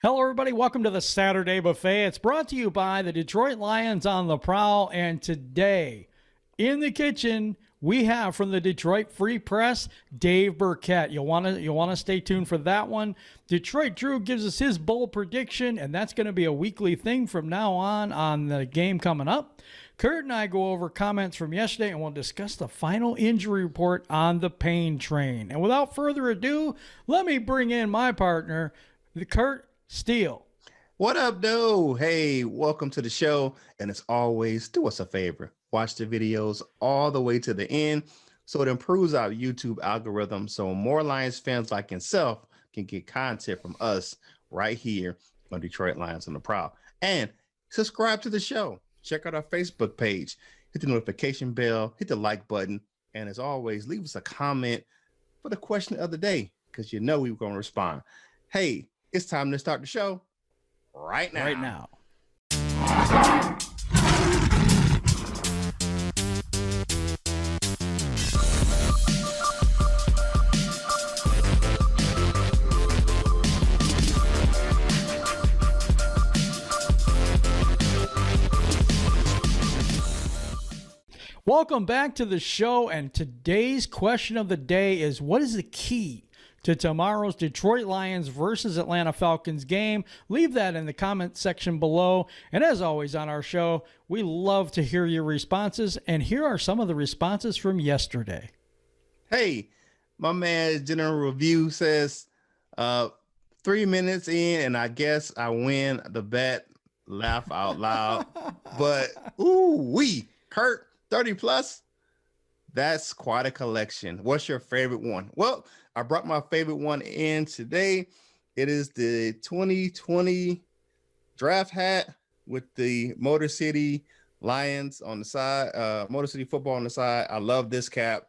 Hello, everybody. Welcome to the Saturday Buffet. It's brought to you by the Detroit Lions on the Prowl. And today, in the kitchen, we have from the Detroit Free Press, Dave Birkett. You'll want to stay tuned for that one. Detroit Drew gives us his bold prediction, and that's going to be a weekly thing from now on the game coming up. Kurt and I go over comments from yesterday, and we'll discuss the final injury report on the pain train. And without further ado, let me bring in my partner, Kurt Steele. What up, though? Hey, welcome to the show. And as always, do us a favor. Watch the videos all the way to the end so it improves our YouTube algorithm so more Lions fans like yourself can get content from us right here on Detroit Lions on the Prowl. And subscribe to the show. Check out our Facebook page. Hit the notification bell. Hit the like button. And as always, leave us a comment for the question of the day because you know we're going to respond. Hey, it's time to start the show right now. Right now. Welcome back to the show, and today's question of the day is, what is the key to tomorrow's Detroit Lions versus Atlanta Falcons game? Leave that in the comment section below. And as always on our show, we love to hear your responses. And here are some of the responses from yesterday. Hey, my man General Review says 3 minutes in and I guess I win the bet. Laugh out loud. But Kurt, 30 plus. That's quite a collection. What's your favorite one? Well, I brought my favorite one in today. It is the 2020 draft hat with the Motor City Lions on the side, Motor City football on the side. I love this cap.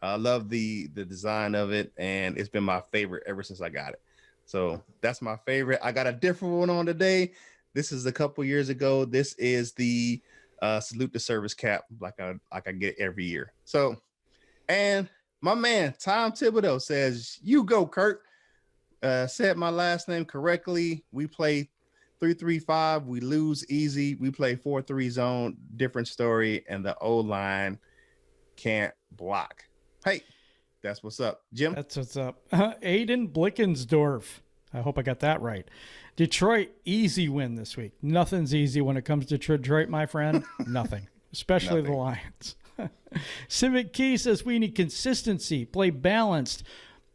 I love the design of it, and it's been my favorite ever since I got it. So that's my favorite. I got a different one on today. This is a couple years ago. This is the salute the service cap, like I get every year. So, and my man Tom Thibodeau says, "You go, Kurt." Said my last name correctly. We play 3-3-5. We lose easy. We play 4-3 zone. Different story. And the O-line can't block. Hey, that's what's up, Jim. That's what's up. Aiden Blickensdorf. I hope I got that right. Detroit, easy win this week. Nothing's easy when it comes to Detroit, my friend. Nothing, especially the Lions. Civic Key says we need consistency, play balanced,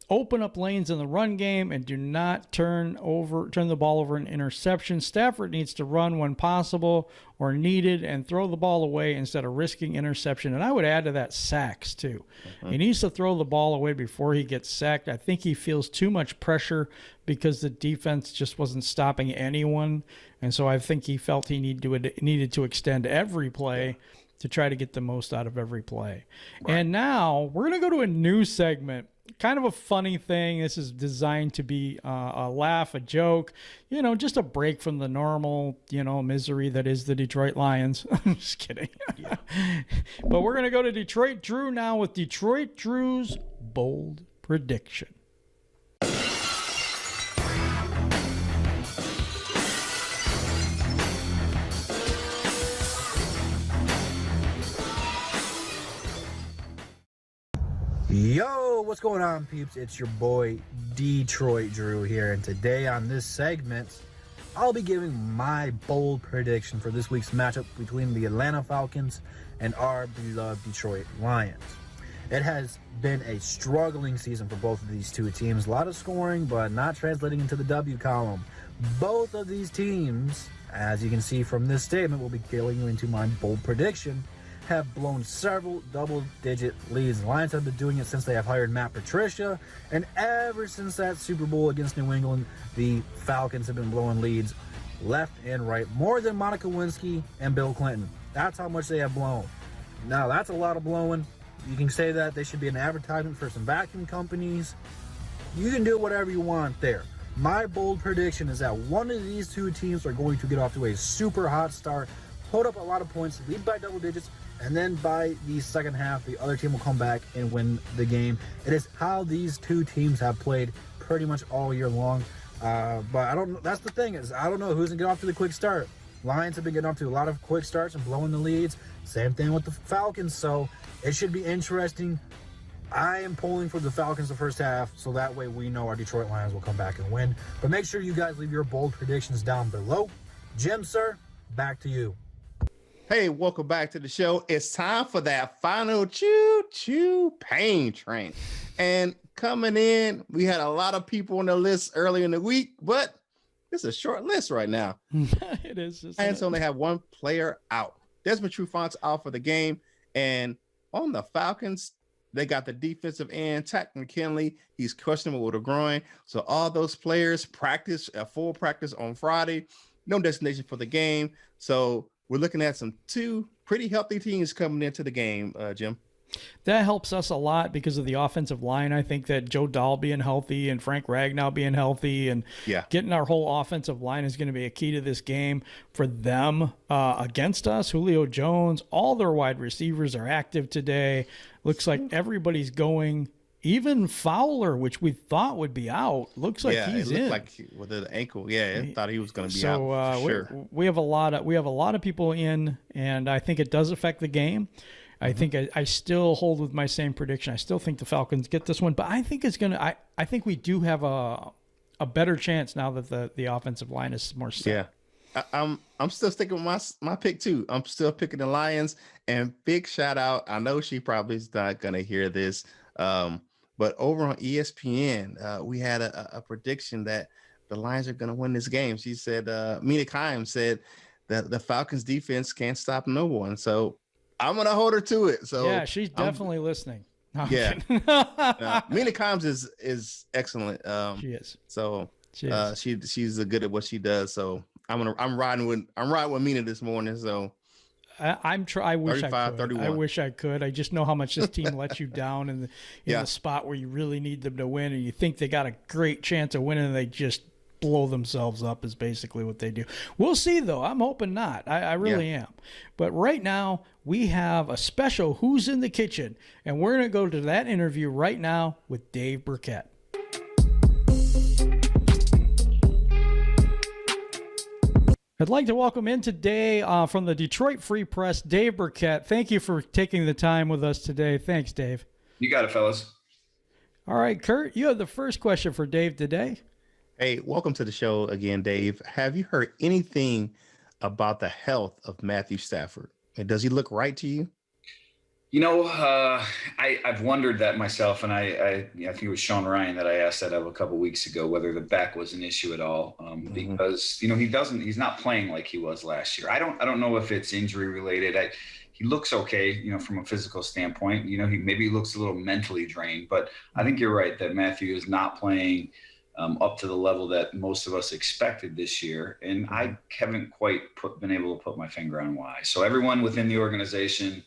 open up lanes in the run game, and do not turn the ball over in interception. Stafford needs to run when possible or needed and throw the ball away instead of risking interception. And I would add to that sacks too. He needs to throw the ball away before he gets sacked. I think he feels too much pressure because the defense just wasn't stopping anyone. And so I think he felt he needed to extend every play to try to get the most out of every play. Right. And now we're going to go to a new segment. Kind of a funny thing. This is designed to be a laugh, a joke, just a break from the normal, misery that is the Detroit Lions. I'm just kidding. Yeah. But we're going to go to Detroit Drew now with Detroit Drew's bold prediction. Yo, what's going on, peeps? It's your boy Detroit Drew here, and today on this segment, I'll be giving my bold prediction for this week's matchup between the Atlanta Falcons and our beloved Detroit Lions. It has been a struggling season for both of these two teams. A lot of scoring, but not translating into the W column. Both of these teams, as you can see from this statement, will be killing you into my bold prediction, have blown several double-digit leads. The Lions have been doing it since they have hired Matt Patricia, and ever since that Super Bowl against New England, the Falcons have been blowing leads left and right, more than Monica Lewinsky and Bill Clinton. That's how much they have blown. Now, that's a lot of blowing. You can say that they should be an advertisement for some vacuum companies. You can do whatever you want there. My bold prediction is that one of these two teams are going to get off to a super hot start, hold up a lot of points, lead by double digits, and then by the second half, the other team will come back and win the game. It is how these two teams have played pretty much all year long. But I don't. That's the thing is I don't know who's gonna get off to the quick start. Lions have been getting off to a lot of quick starts and blowing the leads. Same thing with the Falcons. So it should be interesting. I am pulling for the Falcons the first half, so that way we know our Detroit Lions will come back and win. But make sure you guys leave your bold predictions down below. Jim, sir, back to you. Hey, welcome back to the show. It's time for that final choo-choo pain train. And coming in, we had a lot of people on the list earlier in the week, but it's a short list right now. It is. Lions only have one player out. Desmond Trufant's out for the game. And on the Falcons, they got the defensive end, Takk McKinley. He's questionable with a groin. So all those players practice, full practice on Friday. No destination for the game. So we're looking at two pretty healthy teams coming into the game, Jim. That helps us a lot because of the offensive line. I think that Joe Dahl being healthy and Frank Ragnow being healthy and getting our whole offensive line is going to be a key to this game for them against us. Julio Jones, all their wide receivers are active today. Looks like everybody's going. Even Fowler, which we thought would be out, looks like he's in. Like with the ankle. Yeah, I thought he was going to be out. For sure. We have a lot of people in, and I think it does affect the game. I think I still hold with my same prediction. I still think the Falcons get this one, but I think it's gonna. I think we do have a better chance now that the offensive line is more set. Yeah, I'm still sticking with my pick too. I'm still picking the Lions. And big shout out. I know she probably is not gonna hear this, but over on ESPN, we had a prediction that the Lions are gonna win this game. She said, Mina Kimes said that the Falcons defense can't stop no one. So I'm gonna hold her to it. So yeah, she's definitely listening. No, yeah, Mina Kimes is excellent. She is. So she's good at what she does. So I'm riding with Mina this morning. So I wish 35, I could. 31. I wish I could. I just know how much this team lets you down in the spot where you really need them to win, and you think they got a great chance of winning, and they just blow themselves up is basically what they do. We'll see, though. I'm hoping not. I really am. But right now, we have a special Who's in the Kitchen, and we're going to go to that interview right now with Dave Birkett. I'd like to welcome in today from the Detroit Free Press, Dave Birkett. Thank you for taking the time with us today. Thanks, Dave. You got it, fellas. All right, Kurt, you have the first question for Dave today. Hey, welcome to the show again, Dave. Have you heard anything about the health of Matthew Stafford? And does he look right to you? You know, I've wondered that myself, and I think it was Sean Ryan that I asked that of a couple weeks ago, whether the back was an issue at all, because he's not playing like he was last year. I don't know if it's injury related. He looks okay, from a physical standpoint. He looks a little mentally drained, but I think you're right that Matthew is not playing up to the level that most of us expected this year. And I haven't quite been able to put my finger on why. So everyone within the organization,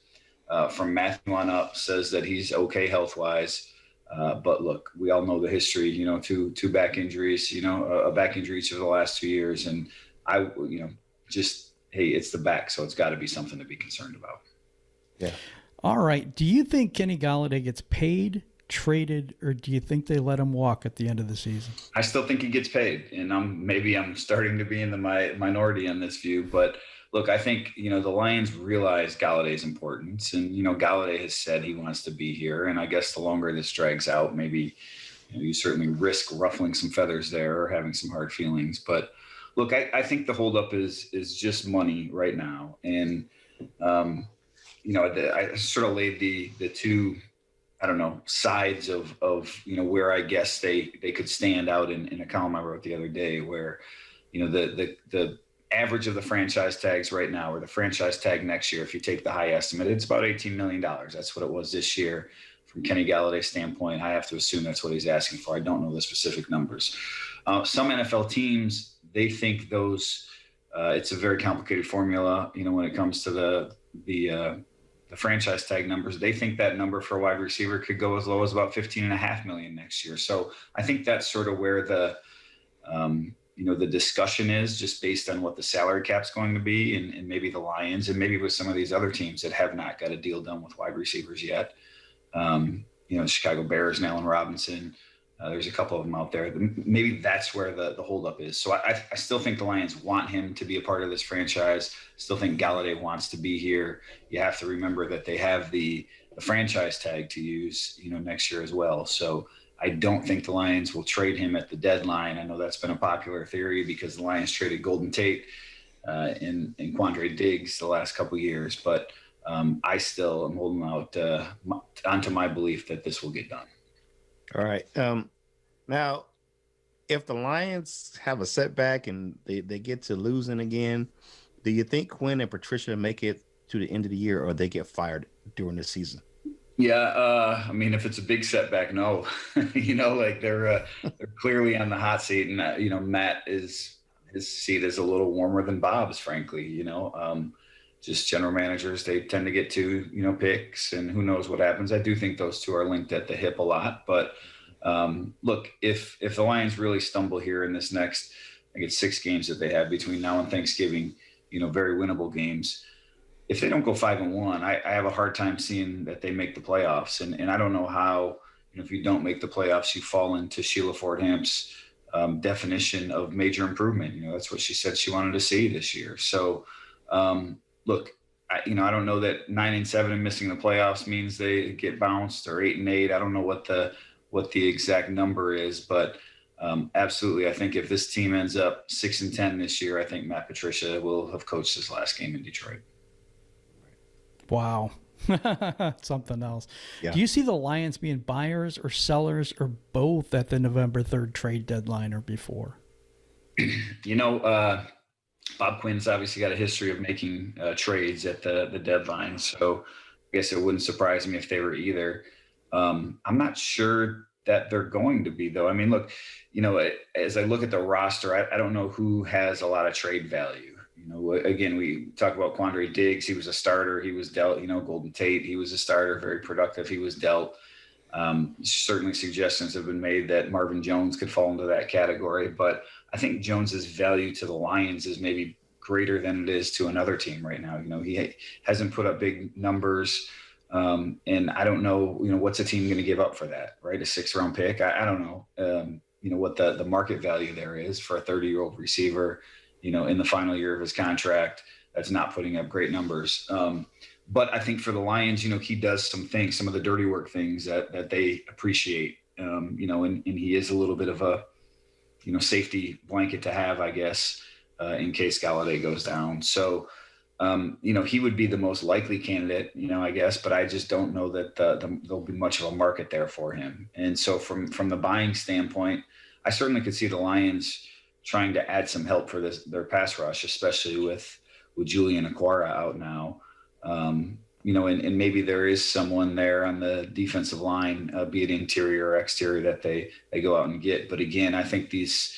from Matthew on up, says that he's okay health-wise. But look, we all know the history, two back injuries, a back injury each of the last 2 years. And hey, it's the back. So it's got to be something to be concerned about. Yeah. All right. Do you think Kenny Golladay gets paid, traded, or do you think they let him walk at the end of the season? I still think he gets paid, and I'm starting to be in the minority on this view, but look, I think, the Lions realize Galladay's importance, and, Golladay has said he wants to be here, and I guess the longer this drags out, maybe you certainly risk ruffling some feathers there or having some hard feelings. But look, I think the holdup is just money right now, and I sort of laid the two, sides of where I guess they could stand out in a column I wrote the other day, where, the average of the franchise tags right now, or the franchise tag next year, if you take the high estimate, it's about $18 million. That's what it was this year. From Kenny Galladay's standpoint, I have to assume that's what he's asking for. I don't know the specific numbers. Some NFL teams, they think those, it's a very complicated formula, when it comes to the franchise tag numbers. They think that number for a wide receiver could go as low as about $15.5 million next year. So I think that's sort of where the discussion is, just based on what the salary cap's going to be, and maybe the Lions, and maybe with some of these other teams that have not got a deal done with wide receivers yet. The Chicago Bears and Allen Robinson, There's a couple of them out there. Maybe that's where the holdup is. So I still think the Lions want him to be a part of this franchise. Still think Galladay wants to be here. You have to remember that they have the franchise tag to use, next year as well. So I don't think the Lions will trade him at the deadline. I know that's been a popular theory because the Lions traded Golden Tate and Quandre Diggs the last couple of years. But I still am holding out onto my belief that this will get done. All right. Now, if the Lions have a setback and they get to losing again, do you think Quinn and Patricia make it to the end of the year, or they get fired during the season? Yeah, I mean, if it's a big setback, no. They're clearly on the hot seat, and Matt his seat is a little warmer than Bob's, frankly. Just general managers, they tend to get two, picks, and who knows what happens. I do think those two are linked at the hip a lot. But look, if the Lions really stumble here in this next, I think it's 6 games that they have between now and Thanksgiving, very winnable games. If they don't go 5-1, I have a hard time seeing that they make the playoffs. And I don't know how, if you don't make the playoffs, you fall into Sheila Ford-Hamp's definition of major improvement. That's what she said she wanted to see this year. So, look, I don't know that 9-7 and missing the playoffs means they get bounced, or 8-8. I don't know what the exact number is, but absolutely, I think if this team ends up 6-10 this year, I think Matt Patricia will have coached his last game in Detroit. Wow. Something else. Yeah. Do you see the Lions being buyers or sellers or both at the November 3rd trade deadline or before? Bob Quinn's obviously got a history of making trades at the deadline, so I guess it wouldn't surprise me if they were either. I'm not sure that they're going to be, though. I mean, look, as I look at the roster, I don't know who has a lot of trade value. Again, we talk about Quandre Diggs. He was a starter. He was dealt. Golden Tate. He was a starter, very productive. He was dealt. Certainly suggestions have been made that Marvin Jones could fall into that category, but I think Jones's value to the Lions is maybe greater than it is to another team right now. He hasn't put up big numbers, and I don't know, what's a team going to give up for that, right? A 6th-round pick. I don't know, what the market value there is for a 30-year-old receiver, in the final year of his contract, that's not putting up great numbers. But I think for the Lions, he does some of the dirty work things that they appreciate, and he is a little bit of a, safety blanket to have, I guess, in case Galladay goes down. So, he would be the most likely candidate, I guess, but I just don't know that there'll be much of a market there for him. And so from the buying standpoint, I certainly could see the Lions trying to add some help for their pass rush, especially with Julian Okwara out now. And maybe there is someone there on the defensive line, be it interior or exterior, that they go out and get. But again, I think this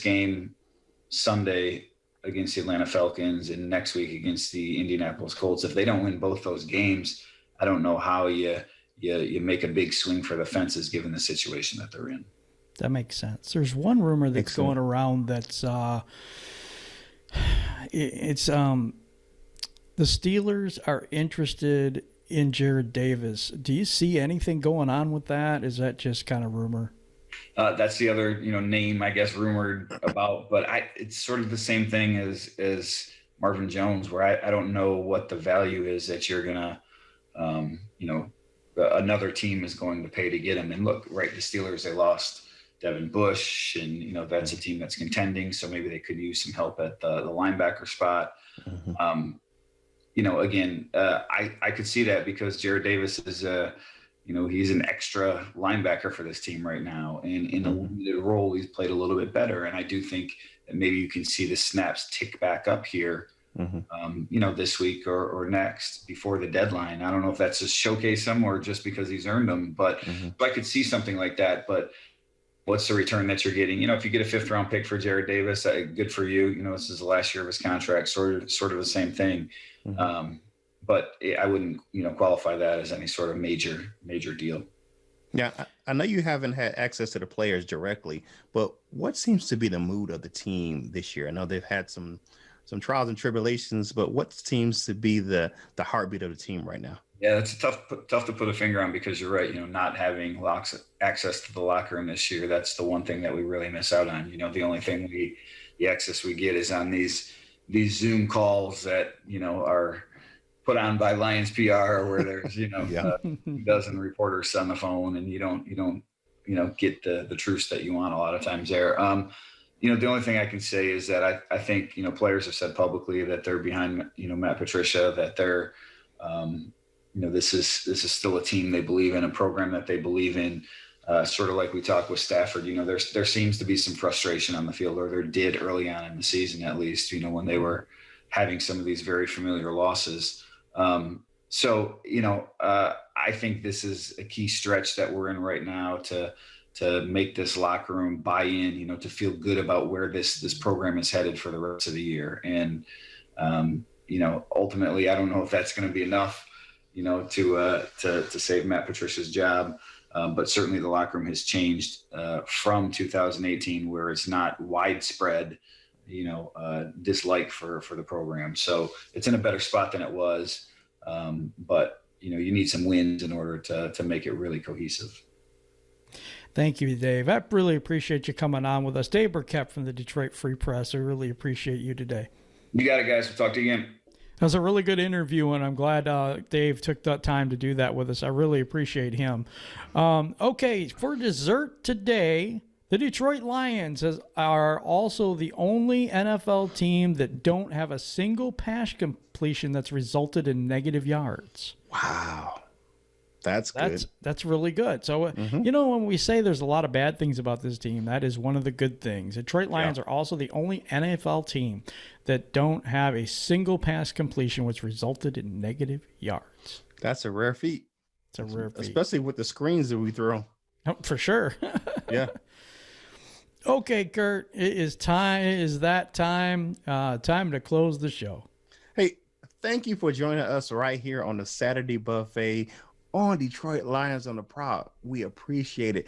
game Sunday against the Atlanta Falcons and next week against the Indianapolis Colts, if they don't win both those games, I don't know how you make a big swing for the fences given the situation that they're in. That makes sense. There's one rumor that's going around that's the Steelers are interested in Jared Davis. Do you see anything going on with that? Is that just kind of rumor? That's the other name, I guess, rumored about, but it's sort of the same thing as Marvin Jones, where I don't know what the value is that you're gonna another team is going to pay to get him. And look, right, the Steelers, they lost Devin Bush, and that's a team that's contending, so maybe they could use some help at the linebacker spot. Again, I could see that because Jared Davis is he's an extra linebacker for this team right now, and in a limited role, he's played a little bit better. And I do think that maybe you can see the snaps tick back up here, this week or next before the deadline. I don't know if that's to showcase him or just because he's earned them, but I could see something like that. But what's the return that you're getting? If you get a 5th-round pick for Jared Davis, good for you. This is the last year of his contract, sort of the same thing. But I wouldn't, qualify that as any sort of major deal. Yeah, I know you haven't had access to the players directly, but what seems to be the mood of the team this year? I know they've had some some trials and tribulations, but what seems to be the heartbeat of the team right now? Yeah, that's tough to put a finger on, because you're right. Not having access to the locker room this year, that's the one thing that we really miss out on. The only thing the access we get is on these Zoom calls that are put on by Lions PR, where there's a dozen reporters on the phone, and you don't get the truths that you want a lot of times there. The only thing I can say is that I think players have said publicly that they're behind Matt Patricia, that they're this is still a team they believe in, a program that they believe in. Sort of like we talked with Stafford, there seems to be some frustration on the field, or there did early on in the season, at least, when they were having some of these very familiar losses. So I think this is a key stretch that we're in right now to make this locker room buy in, to feel good about where this program is headed for the rest of the year. And, ultimately, I don't know if that's going to be enough, to save Matt Patricia's job. But certainly the locker room has changed from 2018, where it's not widespread, dislike for the program. So it's in a better spot than it was. But, you need some wins in order to make it really cohesive. Thank you, Dave. I really appreciate you coming on with us. Dave Birkett from the Detroit Free Press. I really appreciate you today. You got it, guys. We'll talk to you again. That was a really good interview, and I'm glad Dave took that time to do that with us. I really appreciate him. Okay, for dessert today, the Detroit Lions are also the only NFL team that don't have a single pass completion that's resulted in negative yards. Wow. That's good. That's really good. So, when we say there's a lot of bad things about this team, that is one of the good things. Detroit Lions are also the only NFL team that don't have a single pass completion which resulted in negative yards. That's a rare feat. It's a rare feat. Especially with the screens that we throw. Oh, for sure. Yeah. Okay, Kurt, it is time. Time to close the show. Hey, thank you for joining us right here on the Saturday Buffet on Detroit Lions on the Prowl. We appreciate it.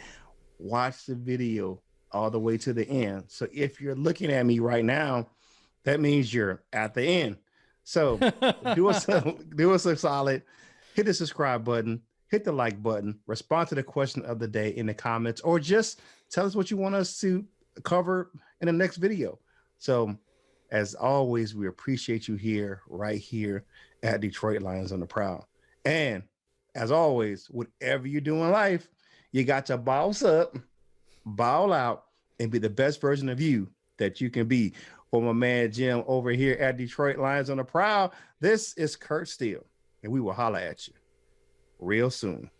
Watch the video all the way to the end. So if you're looking at me right now, that means you're at the end. So do us a solid. Hit the subscribe button, hit the like button, respond to the question of the day in the comments, or just tell us what you want us to cover in the next video. So as always, we appreciate you right here at Detroit Lions on the Prowl. And as always, whatever you do in life, you got to boss up, ball out, and be the best version of you that you can be. For my man Jim over here at Detroit Lions on the Prowl, this is Kurt Steele, and we will holler at you real soon.